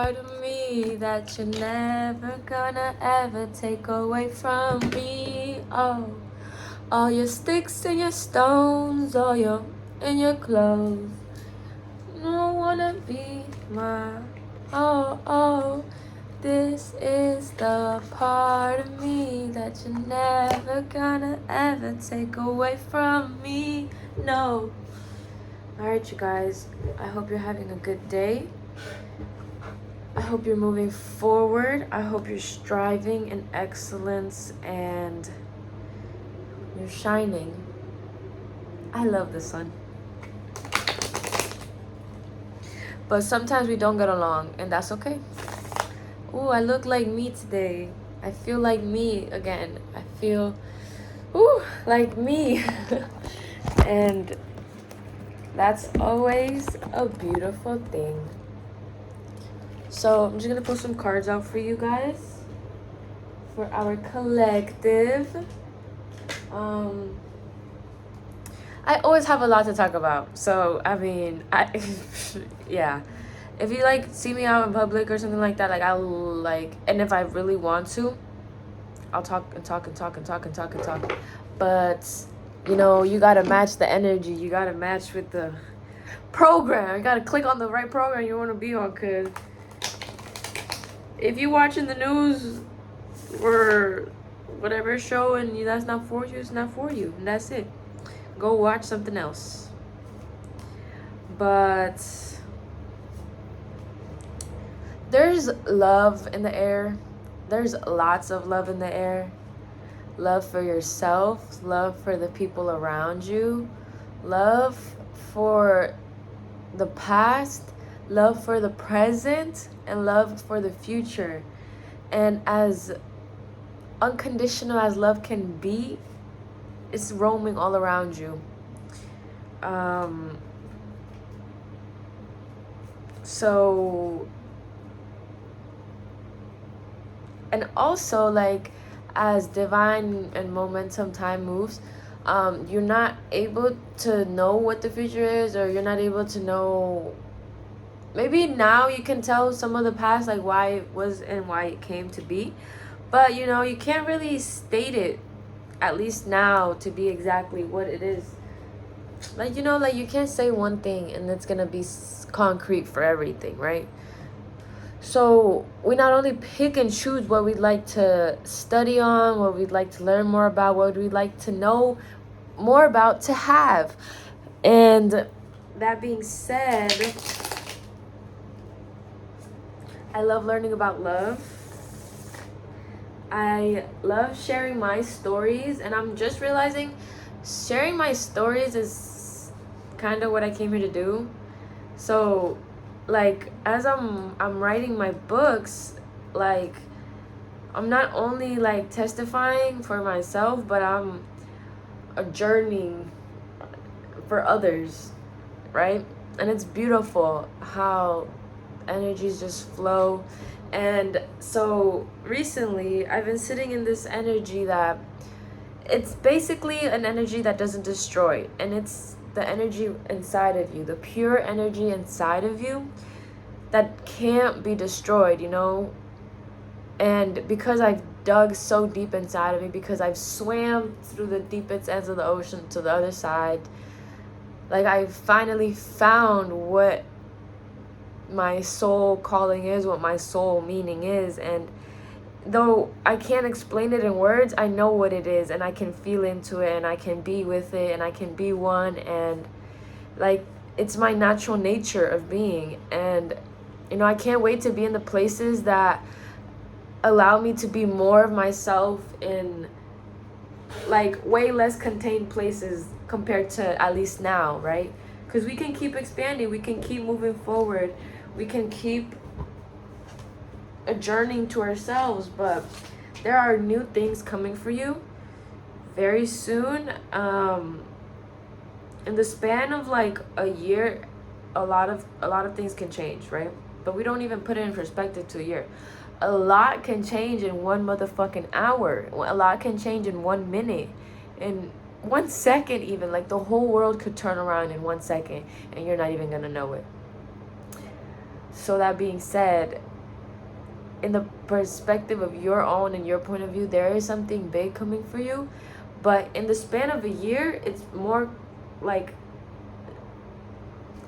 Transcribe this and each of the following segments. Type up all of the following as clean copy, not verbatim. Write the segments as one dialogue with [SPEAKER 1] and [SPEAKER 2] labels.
[SPEAKER 1] part of me that you're never gonna ever take away from me. Oh, all your sticks and your stones, all your and your clothes. You don't wanna be my oh. This is the part of me that you're never gonna ever take away from me. No. Alright, you guys. I hope you're having a good day. I hope you're moving forward. I hope you're striving in excellence and you're shining. I love the sun. But sometimes we don't get along, and that's okay. Ooh, I look like me today. I feel like me again. I feel, like me. And that's always a beautiful thing. So I'm just gonna put some cards out for you guys for our collective. I always have a lot to talk about. So I mean, yeah. If you like see me out in public or something like that, like I'll like, and if I really want to, I'll talk and talk and talk and talk and talk and talk. But you know, you gotta match the energy. You gotta match with the program. You gotta click on the right program you want to be on. Cause if you watching the news or whatever show and that's not for you, it's not for you, and that's it. Go watch something else. But there's love in the air. There's lots of love in the air. Love for yourself, love for the people around you, love for the past, love for the present, and love for the future. And as unconditional as love can be, it's roaming all around you. So, and also, like, as divine and momentum time moves, you're not able to know what the future is, or you're not able to know. Maybe now you can tell some of the past, like why it was and why it came to be, but you know, you can't really state it, at least now, to be exactly what it is. Like, you know, like you can't say one thing and it's gonna be concrete for everything, right? So we not only pick and choose what we'd like to study on, what we'd like to learn more about, what we'd like to know more about, to have. And that being said, I love learning about love. I love sharing my stories, and I'm just realizing sharing my stories is kind of what I came here to do. So, like, as I'm writing my books, like, I'm not only like testifying for myself, but I'm a journeying for others, right? And it's beautiful how energies just flow. And so recently I've been sitting in this energy that it's basically an energy that doesn't destroy, and it's the energy inside of you, the pure energy inside of you that can't be destroyed, you know. And because I've dug so deep inside of me, because I've swam through the deepest ends of the ocean to the other side, like, I finally found what my soul calling is, what my soul meaning is. And though I can't explain it in words, I know what it is, and I can feel into it, and I can be with it, and I can be one. And like, it's my natural nature of being. And you know, I can't wait to be in the places that allow me to be more of myself, in like way less contained places compared to at least now, right? Because we can keep expanding, we can keep moving forward, we can keep adjourning to ourselves, but there are new things coming for you very soon. In the span of like a year, a lot of things can change, right? But we don't even put it in perspective to a year. A lot can change in 1 motherfucking hour. A lot can change in 1 minute, in 1 second even. Like, the whole world could turn around in 1 second and you're not even gonna know it. So that being said, in the perspective of your own and your point of view, there is something big coming for you. But in the span of a year, it's more like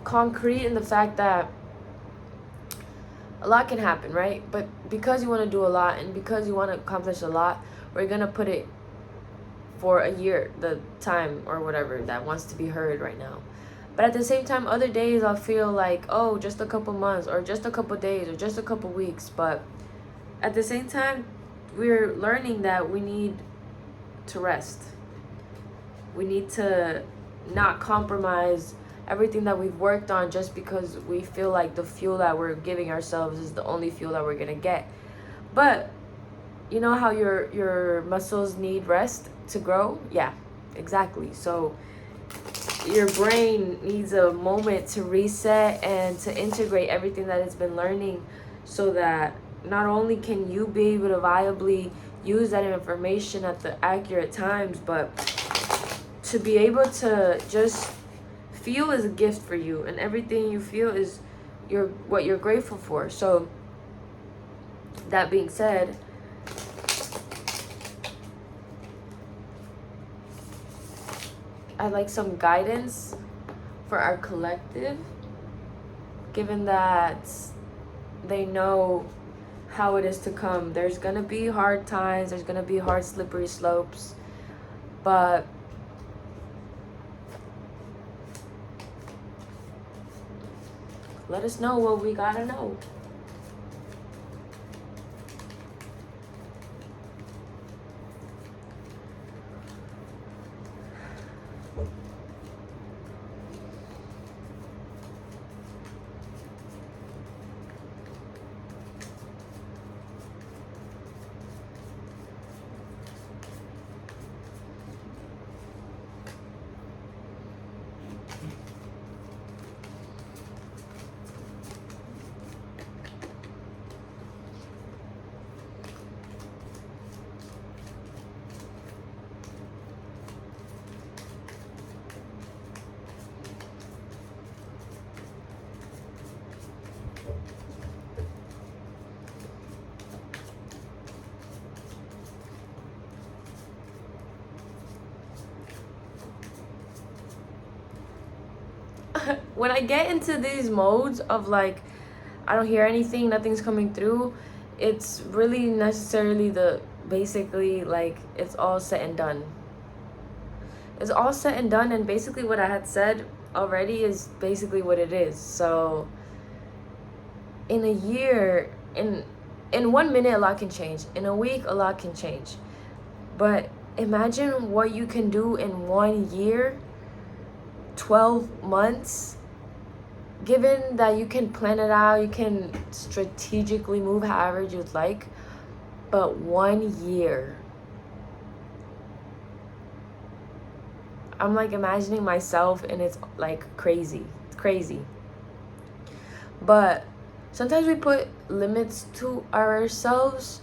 [SPEAKER 1] concrete in the fact that a lot can happen, right? But because you want to do a lot and because you want to accomplish a lot, we're going to put it for a year, the time or whatever that wants to be heard right now. But at the same time, other days I'll feel like, oh, just a couple months or just a couple days or just a couple weeks. But at the same time, we're learning that we need to rest. We need to not compromise everything that we've worked on just because we feel like the fuel that we're giving ourselves is the only fuel that we're gonna get. But you know how your muscles need rest to grow? Yeah, exactly. So your brain needs a moment to reset and to integrate everything that it's been learning, so that not only can you be able to viably use that information at the accurate times, but to be able to just feel is a gift for you, and everything you feel is what you're grateful for. So that being said, I'd like some guidance for our collective, given that they know how it is to come. There's gonna be hard times, there's gonna be hard slippery slopes, but let us know what we gotta know. When I get into these modes of like, I don't hear anything, nothing's coming through, it's really necessarily basically like it's all said and done. It's all said and done, and basically what I had said already is basically what it is. So in a year, in 1 minute a lot can change. In a week a lot can change. But imagine what you can do in 1 year, 12 months. Given that you can plan it out, you can strategically move however you'd like, but 1 year. I'm like imagining myself, and it's like crazy. It's crazy. But sometimes we put limits to ourselves,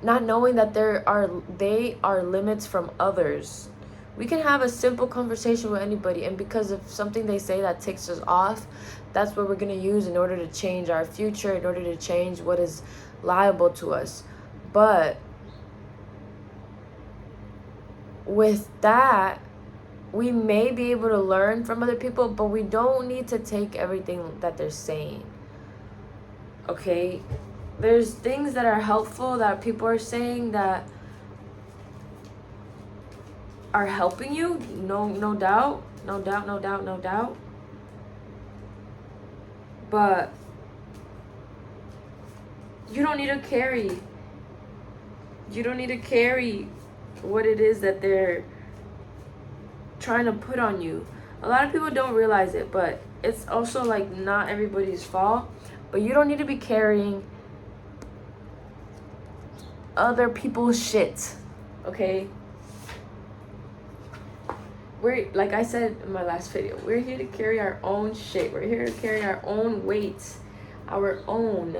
[SPEAKER 1] not knowing that they are limits from others. We can have a simple conversation with anybody, and because of something they say that takes us off, that's what we're going to use in order to change our future, in order to change what is liable to us. But with that, we may be able to learn from other people, but we don't need to take everything that they're saying. Okay? There's things that are helpful that people are saying that are helping you, no doubt. But you don't need to carry what it is that they're trying to put on you. A lot of people don't realize it, but it's also like not everybody's fault. But you don't need to be carrying other people's shit, okay? We're, like I said in my last video, we're here to carry our own shit. We're here to carry our own weight, our own.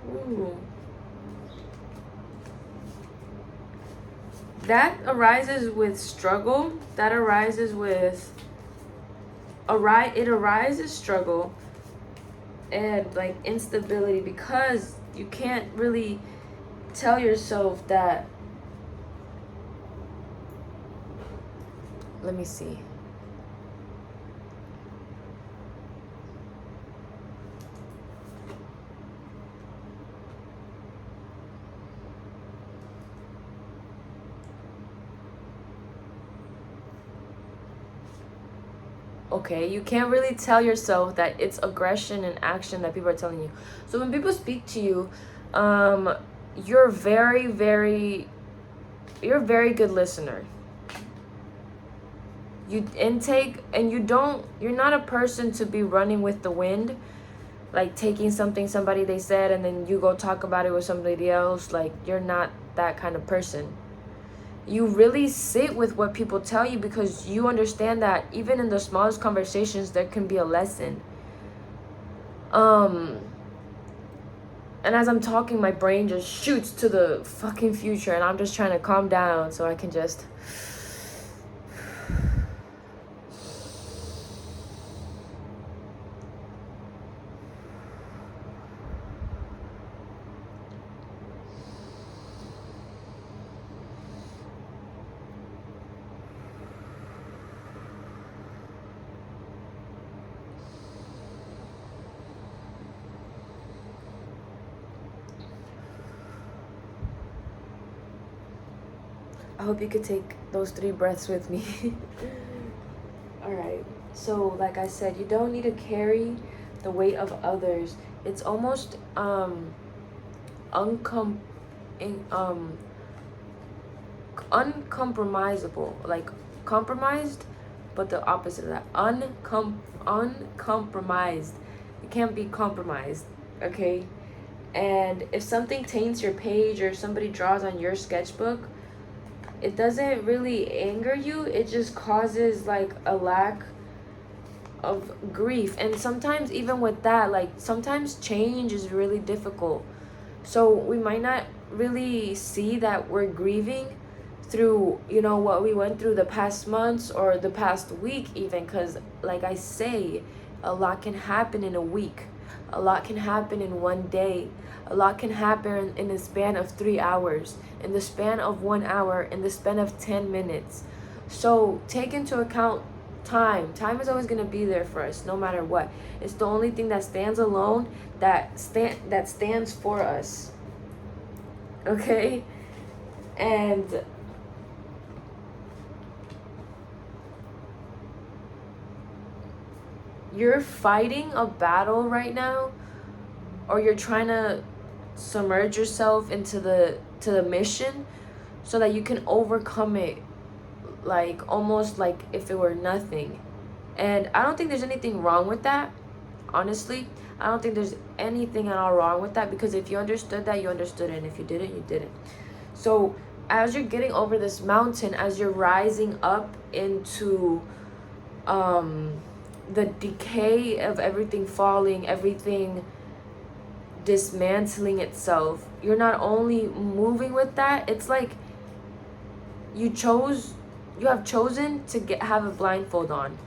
[SPEAKER 1] Ooh. That arises with struggle. That arises with it arises struggle and like instability because you can't really tell yourself that. Let me see. Okay, you can't really tell yourself that it's aggression and action that people are telling you. So when people speak to you, you're you're a very good listener. You intake, and you're not a person to be running with the wind, like taking somebody they said and then you go talk about it with somebody else. Like, you're not that kind of person. You really sit with what people tell you because you understand that even in the smallest conversations there can be a lesson. And as I'm talking, my brain just shoots to the fucking future, and I'm just trying to calm down so I can just I hope you could take those 3 breaths with me. Alright, so like I said, you don't need to carry the weight of others. It's almost uncompromisable, like compromised, but the opposite of that, uncompromised. It can't be compromised, okay? And if something taints your page or somebody draws on your sketchbook, it doesn't really anger you. It just causes like a lack of grief. And sometimes even with that, like sometimes change is really difficult. So we might not really see that we're grieving through, you know, what we went through the past months or the past week even, because like I say, a lot can happen in a week. A lot can happen in one day. A lot can happen in the span of 3 hours, in the span of 1 hour, in the span of 10 minutes. So take into account time. Time is always going to be there for us no matter what. It's the only thing that stands alone, that stands for us. Okay? And you're fighting a battle right now, or you're trying to submerge yourself into the mission so that you can overcome it, like almost like if it were nothing. And I don't think there's anything wrong with that. Honestly, I don't think there's anything at all wrong with that, because if you understood that, you understood it, and if you didn't, you didn't. So as you're getting over this mountain, as you're rising up into the decay of everything falling, everything dismantling itself, you're not only moving with that, it's like you have chosen to have a blindfold on,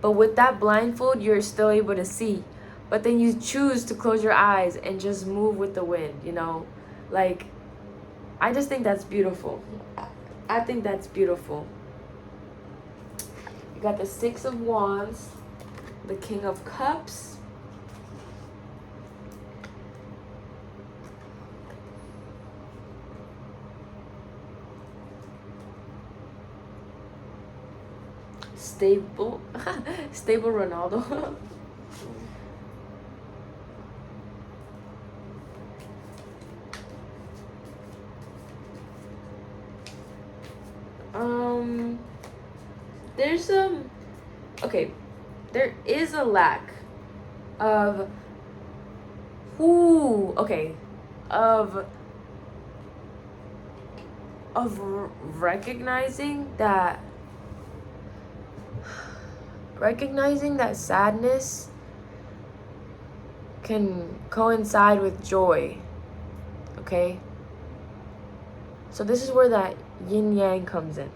[SPEAKER 1] but with that blindfold you're still able to see, but then you choose to close your eyes and just move with the wind, you know? Like, I just think that's beautiful. I think that's beautiful. You got the 6 of Wands, the King of Cups, stable Ronaldo. There's okay, there is a lack of recognizing that sadness can coincide with joy. Okay, so this is where that yin yang comes in.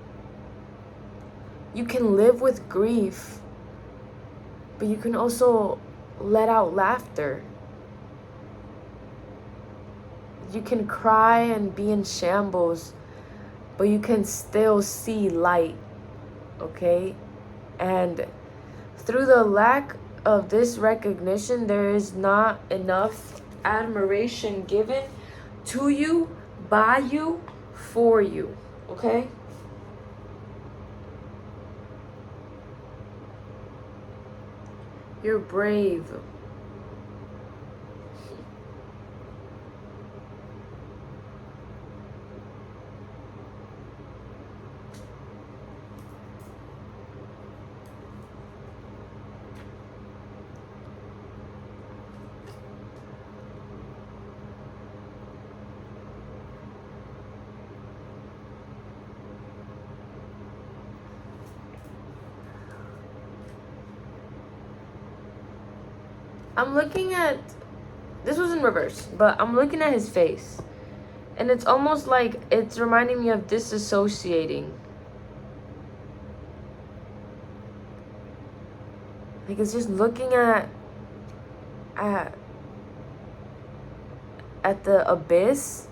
[SPEAKER 1] You can live with grief but you can also let out laughter. You can cry and be in shambles, but you can still see light, okay? And through the lack of this recognition, there is not enough admiration given to you, by you, for you, okay? You're brave. I'm looking at, this was in reverse, but I'm looking at his face. And it's almost like it's reminding me of disassociating. Like it's just looking at the abyss,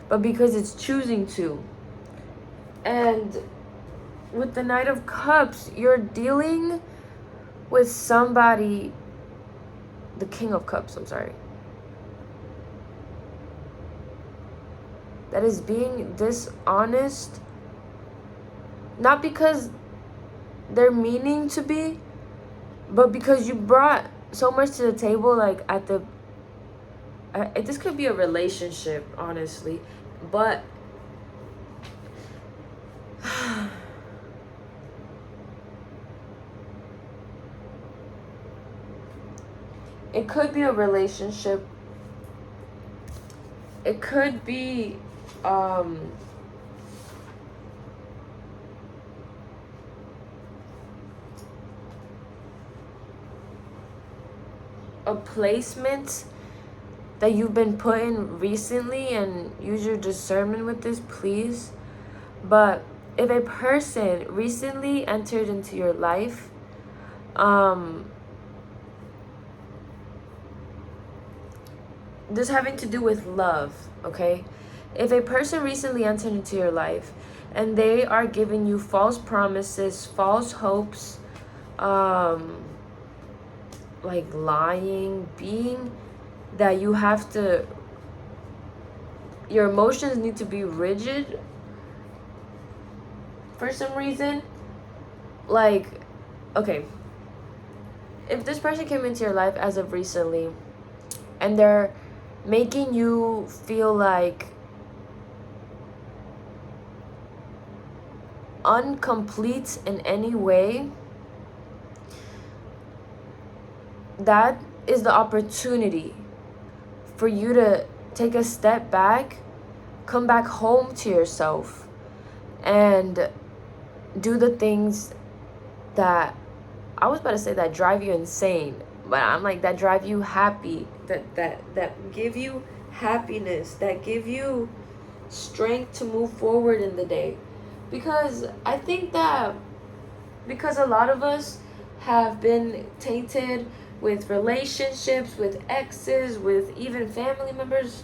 [SPEAKER 1] but because it's choosing to. And with the Knight of Cups, you're dealing with somebody, the King of Cups, I'm sorry, that is being dishonest, not because they're meaning to be, but because you brought so much to the table, like at the, this could be a relationship, honestly, but it could be a relationship. It could be a placement that you've been put in recently, and use your discernment with this, please. But if a person recently entered into your life, this having to do with love, okay? If a person recently entered into your life and they are giving you false promises, false hopes, like lying, being that you have to, your emotions need to be rigid for some reason, like, okay, if this person came into your life as of recently and they're making you feel like incomplete in any way, that is the opportunity for you to take a step back, come back home to yourself, and do the things that, I was about to say that drive you insane, but I'm like, that drive you happy, that give you happiness, that give you strength to move forward in the day. Because I think that because a lot of us have been tainted with relationships, with exes, with even family members,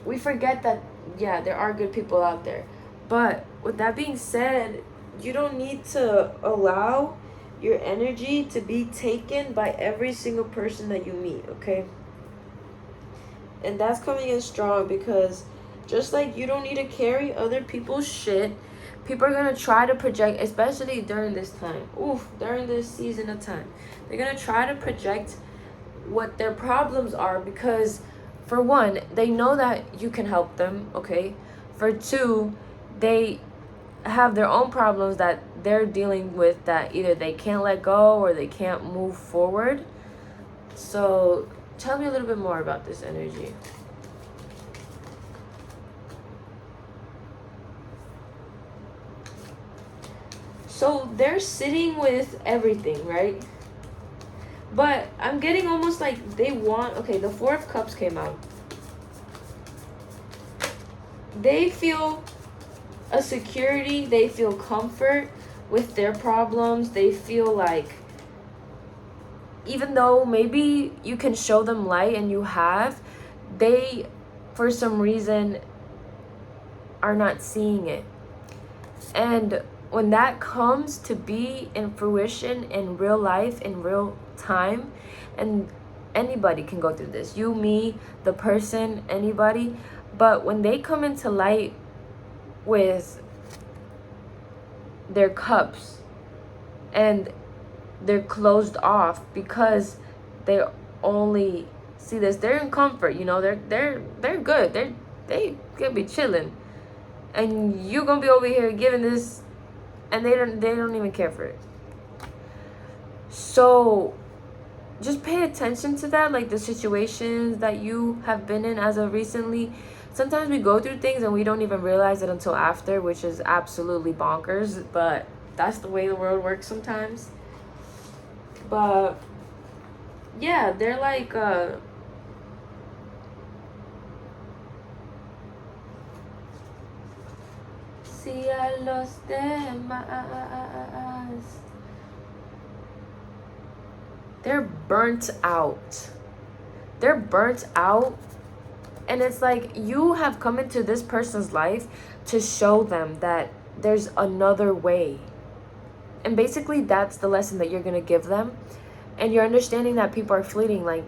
[SPEAKER 1] we forget that, yeah, there are good people out there. But with that being said, you don't need to allow your energy to be taken by every single person that you meet, okay? And that's coming in strong, because just like you don't need to carry other people's shit, people are going to try to project, especially during this time. During this season of time. They're going to try to project what their problems are, because for one, they know that you can help them, okay? For two, they have their own problems that they're dealing with, that either they can't let go or they can't move forward. So tell me a little bit more about this energy. So they're sitting with everything, right? But I'm getting almost like they want, okay, the Four of Cups came out. They feel a security, they feel comfort with their problems. They feel like even though maybe you can show them light and you have, they for some reason are not seeing it. And when that comes to be in fruition in real life, in real time, and anybody can go through this, you, me, the person, anybody, but when they come into light with their cups and they're closed off because they only see this, they're in comfort, you know, they're good, they can be chilling, and you gonna be over here giving this, and they don't even care for it. So just pay attention to that, like the situations that you have been in as of recently. Sometimes we go through things and we don't even realize it until after, which is absolutely bonkers, but that's the way the world works sometimes. But yeah, they're like si a los demás, they're burnt out. They're burnt out. And it's like you have come into this person's life to show them that there's another way. And basically that's the lesson that you're going to give them. And you're understanding that people are fleeting. Like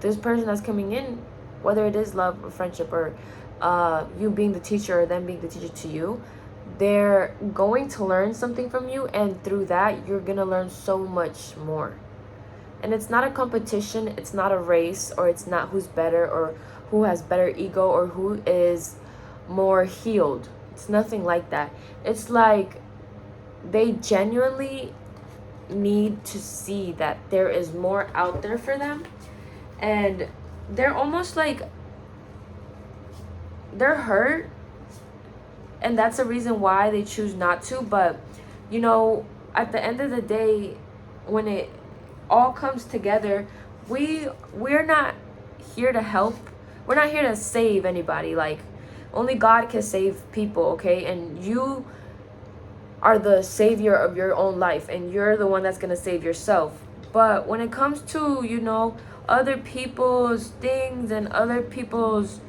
[SPEAKER 1] this person that's coming in, whether it is love or friendship or you being the teacher or them being the teacher to you, they're going to learn something from you. And through that, you're going to learn so much more. And it's not a competition. It's not a race, or it's not who's better or who has better ego or who is more healed. It's nothing like that. It's like they genuinely need to see that there is more out there for them, and they're almost like they're hurt, and that's the reason why they choose not to. But you know, at the end of the day, when it all comes together, we're not here to help. We're not here to save anybody. Like only God can save people, okay? And you are the savior of your own life, and you're the one that's going to save yourself. But when it comes to, you know, other people's things and other people's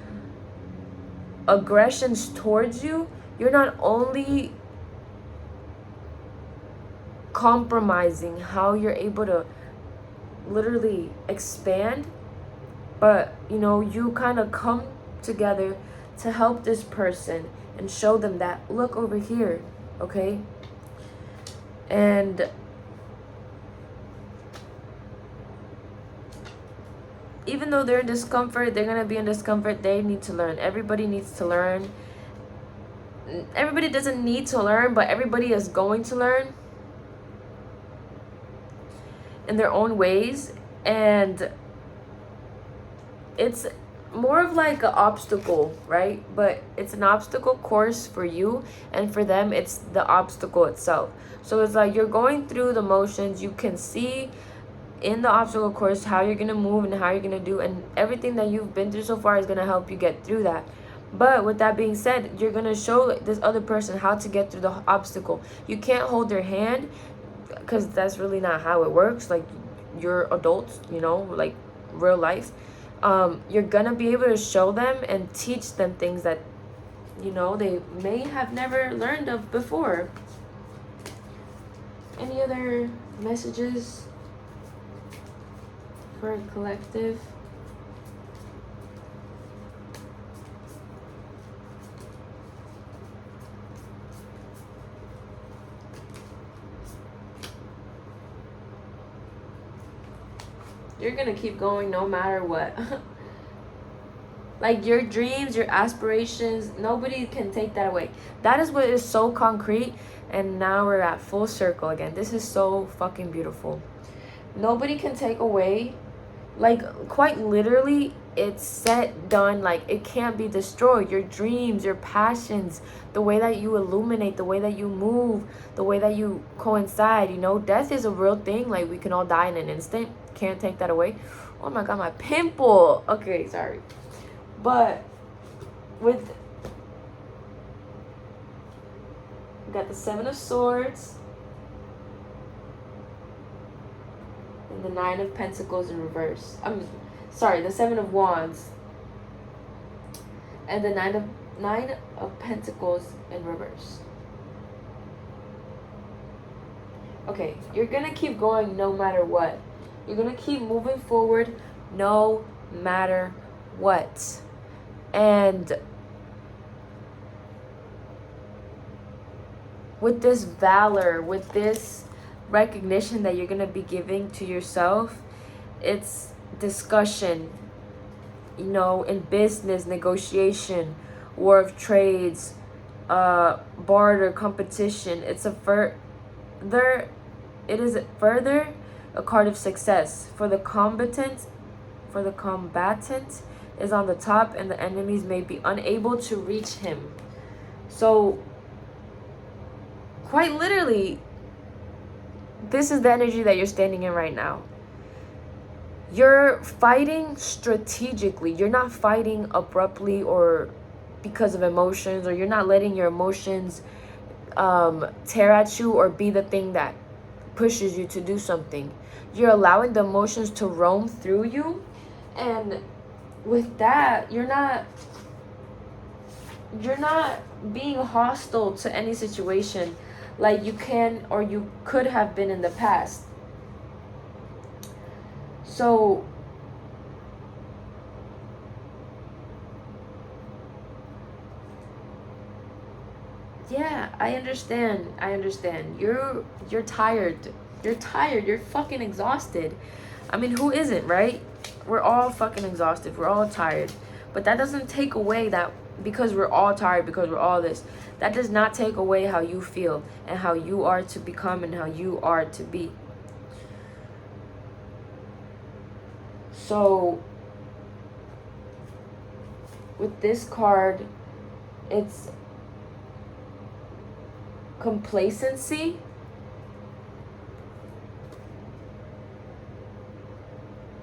[SPEAKER 1] aggressions towards you, you're not only compromising how you're able to literally expand, but you know, you kind of come together to help this person and show them that look over here, okay? And even though they're in discomfort, they're gonna be in discomfort. They need to learn. Everybody needs to learn. Everybody doesn't need to learn, but everybody is going to learn in their own ways. And it's more of like an obstacle, right? But it's an obstacle course for you, and for them it's the obstacle itself. So it's like you're going through the motions. You can see in the obstacle course how you're gonna move and how you're gonna do, and everything that you've been through so far is gonna help you get through that. But with that being said, you're gonna show this other person how to get through the obstacle. You can't hold their hand, because that's really not how it works. Like, you're adults, you know, like real life. You're gonna be able to show them and teach them things that, you know, they may have never learned of before. Any other messages for a collective? You're gonna keep going no matter what. Like your dreams, your aspirations, nobody can take that away. That is what is so concrete. And now we're at full circle again. This is so fucking beautiful. Nobody can take away, like quite literally, it's set, done. Like it can't be destroyed. Your dreams, your passions, the way that you illuminate, the way that you move, the way that you coincide, you know, death is a real thing. Like we can all die in an instant. Can't take that away. Oh my god, my pimple. Okay, sorry. But with, we got the Seven of Swords, and the Nine of Pentacles in reverse. I'm sorry, the Seven of Wands and the Nine of Pentacles in reverse. Okay, you're gonna keep going no matter what. You're gonna keep moving forward no matter what. And with this valor, with this recognition that you're gonna be giving to yourself, it's discussion, you know, in business, negotiation, war of trades, barter, competition. It is further a card of success. For the combatant is on the top, and the enemies may be unable to reach him. So quite literally, this is the energy that you're standing in right now. You're fighting strategically. You're not fighting abruptly or because of emotions, or you're not letting your emotions tear at you or be the thing that pushes you to do something. You're allowing the emotions to roam through you, and with that, you're not being hostile to any situation like you can or you could have been in the past. So yeah, I understand. You're tired. You're fucking exhausted. I mean, who isn't, right? We're all fucking exhausted. We're all tired. But that doesn't take away that because we're all tired, because we're all this. That does not take away how you feel and how you are to become and how you are to be. So with this card, it's complacency.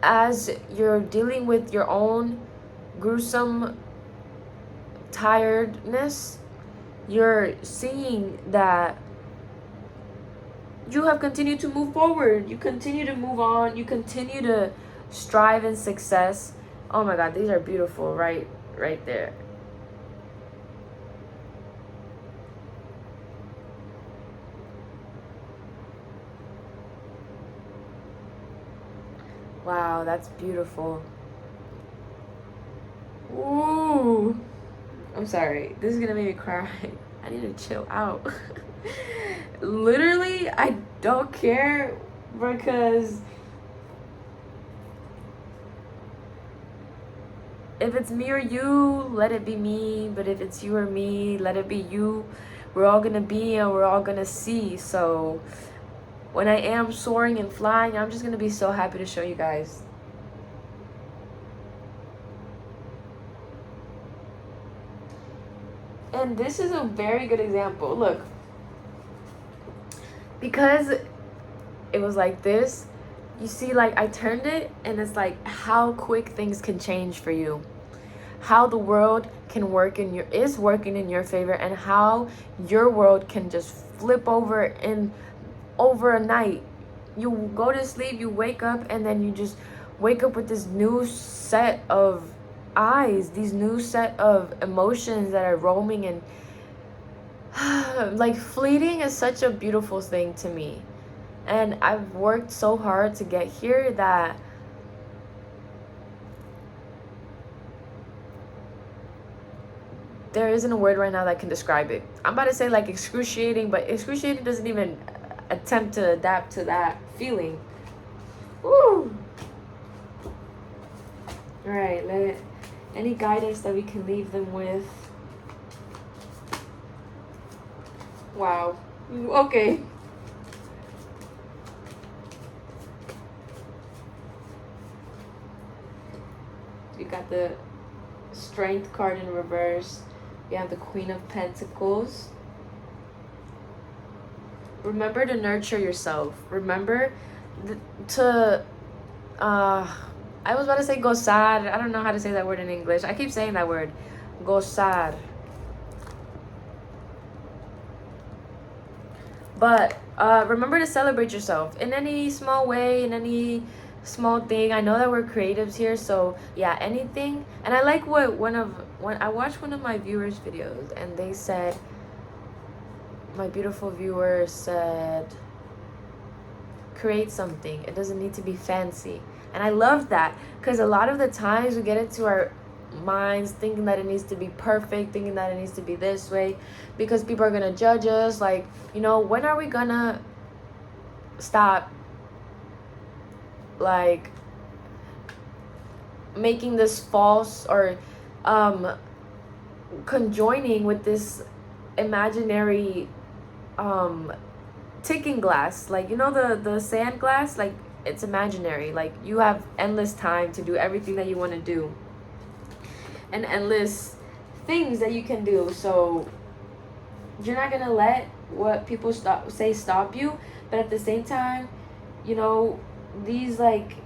[SPEAKER 1] As you're dealing with your own gruesome tiredness, you're seeing that you have continued to move forward. You continue to move on. You continue to strive in success. Oh my God, these are beautiful, right there. Wow, that's beautiful. Ooh. I'm sorry. This is gonna make me cry. I need to chill out. Literally, I don't care because if it's me or you, let it be me. But if it's you or me, let it be you. We're all gonna be and we're all gonna see. So when I am soaring and flying, I'm just gonna be so happy to show you guys. And this is a very good example. Look, because it was like this, you see, like I turned it and it's like how quick things can change for you, how the world can is working in your favor, and how your world can just flip over over a night. You go to sleep, you wake up, and then you just wake up with this new set of eyes, these new set of emotions that are roaming. And like fleeting is such a beautiful thing to me, and I've worked so hard to get here that there isn't a word right now that can describe it. I'm about to say like excruciating, but excruciating doesn't even attempt to adapt to that feeling. Woo! All right, any guidance that we can leave them with. Wow. Okay. We got the Strength card in reverse. We have the Queen of Pentacles. Remember to nurture yourself. Remember to I was about to say gozar. I don't know how to say that word in English. I keep saying that word. Gozar. But remember to celebrate yourself in any small way, in any small thing. I know that we're creatives here, so yeah, anything. And I like what when I watched one of my viewers' videos, and they said, my beautiful viewer said, create something. It doesn't need to be fancy. And I love that, because a lot of the times we get into our minds thinking that it needs to be perfect, thinking that it needs to be this way, because people are gonna judge us. Like, you know, when are we gonna stop like making this false or conjoining with this imaginary ticking glass? Like, you know, the sand glass, like, it's imaginary. Like, you have endless time to do everything that you want to do, and endless things that you can do. So you're not gonna let what people stop you. But at the same time, you know, these like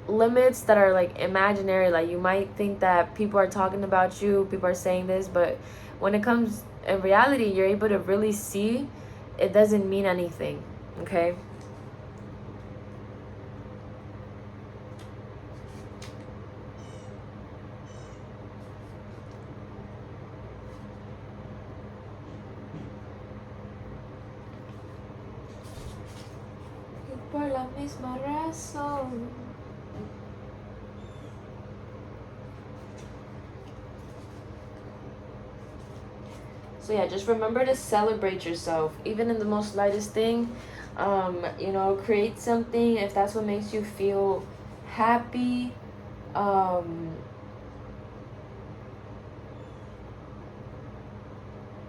[SPEAKER 1] limits that are like imaginary, like, you might think that people are talking about you, people are saying this, but when it comes in reality, you're able to really see it doesn't mean anything. Okay. Por la misma razón. So yeah, just remember to celebrate yourself, even in the most slightest thing. You know, create something if that's what makes you feel happy.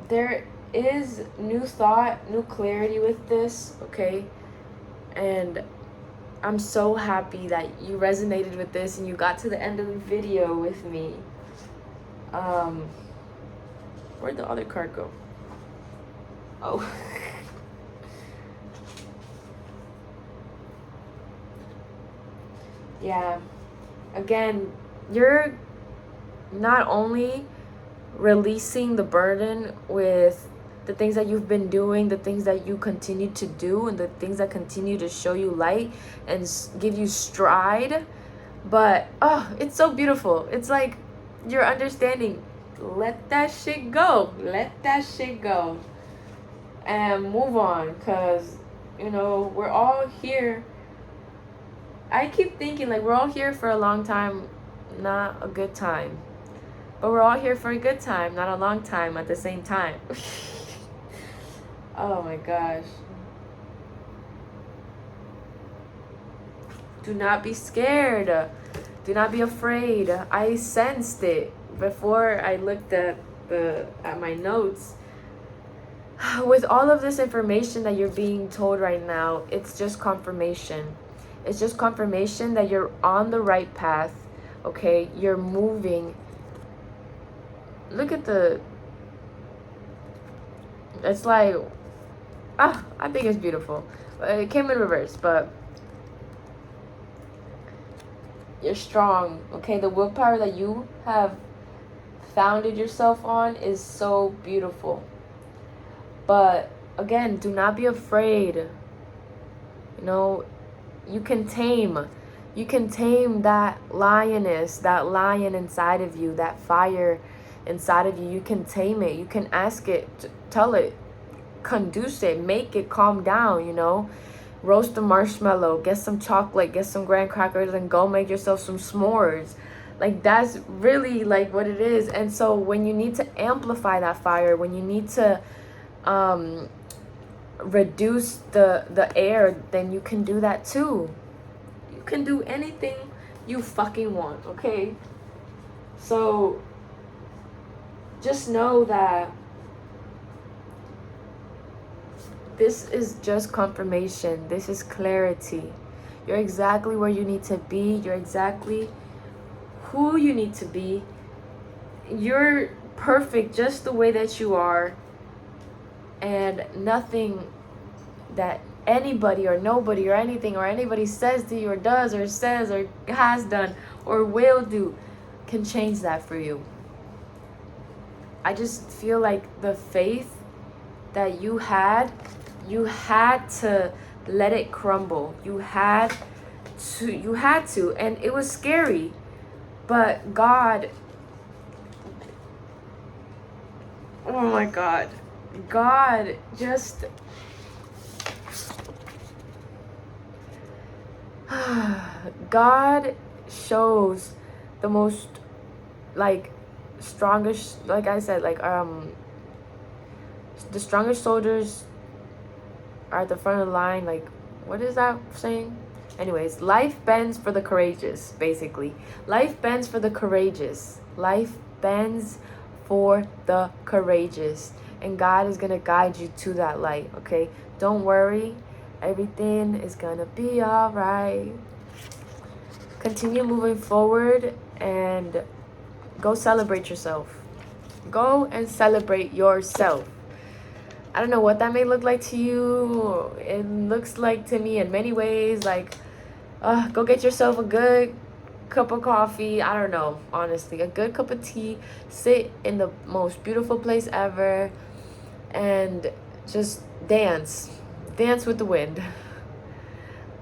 [SPEAKER 1] There is new thought, new clarity with this, okay? And I'm so happy that you resonated with this and you got to the end of the video with me. Where'd the other card go? Oh. Yeah. Again, you're not only releasing the burden with the things that you've been doing, the things that you continue to do, and the things that continue to show you light and give you stride, but oh, it's so beautiful. It's like you're understanding, let that shit go, let that shit go, and move on. Because, you know, we're all here. I keep thinking, like, we're all here for a long time, not a good time. But we're all here for a good time, not a long time at the same time. Oh my gosh. Do not be scared. Do not be afraid. I sensed it before I looked at my notes. With all of this information that you're being told right now, it's just confirmation. It's just confirmation that you're on the right path, okay? You're moving. Look at it's like, I think it's beautiful. It came in reverse, but you're strong, okay? The willpower that you have founded yourself on is so beautiful. But again, do not be afraid. You know, you can tame that lioness, that lion inside of you, that fire inside of you. You can tame it. You can ask it, tell it, conduce it, make it calm down, you know. Roast a marshmallow, get some chocolate, get some graham crackers, and go make yourself some s'mores. Like, that's really like what it is. And so when you need to amplify that fire, when you need to reduce the air, then you can do that too. You can do anything you fucking want, okay? So just know that this is just confirmation. This is clarity. You're exactly where you need to be. You're exactly who you need to be. You're perfect just the way that you are. And nothing that anybody or nobody or anything or anybody says to you or does or says or has done or will do can change that for you. I just feel like the faith that you had to let it crumble. You had to, and it was scary. But God, oh my God, God just God shows the most, like, strongest, like I said, like the strongest soldiers are at the front of the line. Like, what is that saying? Anyways, life bends for the courageous, basically. Life bends for the courageous. Life bends for the courageous. And God is going to guide you to that light, okay? Don't worry. Everything is going to be all right. Continue moving forward and go celebrate yourself. Go and celebrate yourself. I don't know what that may look like to you. It looks like to me in many ways, like, go get yourself a good cup of coffee. I don't know, honestly, a good cup of tea. Sit in the most beautiful place ever and just dance with the wind.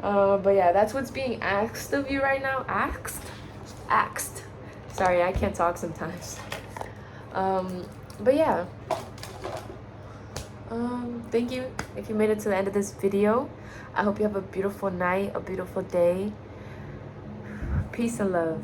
[SPEAKER 1] But yeah, that's what's being asked of you right now. Asked. Sorry, I can't talk sometimes. But yeah, thank you if you made it to the end of this video. I hope you have a beautiful night, a beautiful day. Peace and love.